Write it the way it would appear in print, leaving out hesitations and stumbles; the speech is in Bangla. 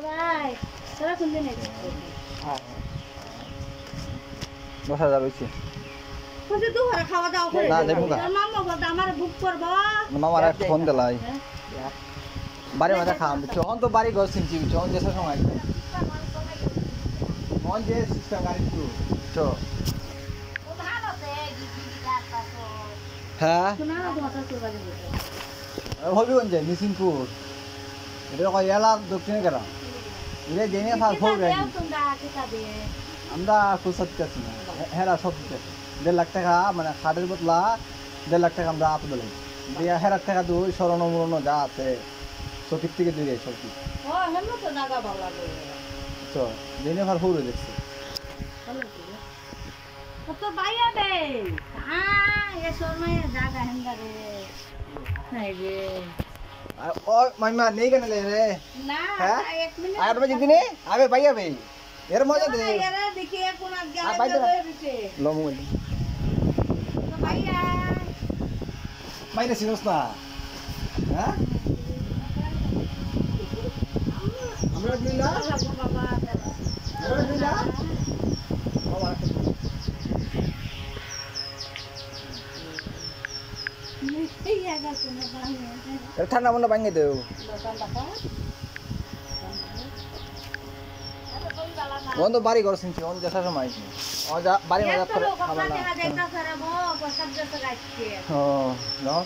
ভাই তোরা কোন দিন হ্যাঁ 10,000 হইছে কোথায় দুপুরে খাওয়া দাওয়া করে না যাইবো গা তোর মামা বলতে আমার বুক করব মামার একটা ফোন দিলাই বাড়ি মাঝে খাম যখন তো বাড়ি ঘর চিনছি যখন যেসব সময় মন যে সিস্টেম গাড়ি তো হ্যাঁ হবিগঞ্জে নিসিমপুর এটা কয় এলা দক্ষিণে গেলাম এটা জেনে ফাল ফোর গাড়ি আমরা খুশাত কাছি না হেরা সব দিতে 1.5 লাখ টাকা মানে খাটের বদলা 1.5 লাখ টাকা আমরা আপ দিলাম দিয়া হেরার টাকা তো ওই স্মরণ মরণ যা আছে চকির থেকে দূরে সব কিছু তো জেনে ফাল ফোর দেখছে তো বাইয়া দে এ সময় জায়গা হেন্দারে নাই রে ও মাইমা নেই কেন লে রে না হ্যাঁ? এক মিনিট আর বাজে দিনে আবে ভাইয়া ভাই এর মজা দে এরা দেখি কোন আর বাইরে গেলে হয়ে দিছে লমু তো বাইয়া মাইরে সিনোস না হ্যাঁ আমরা দিলা বাবা আমরা দিলা বাবা ইয়া গা কোন বাংলা ঠান্ডা মন্ডা ভাঙে দেও বন্ধ বাড়ি ঘর শুনছি অন যেসা সময় বাড়ি মাঝে করে খাবার না ও নাও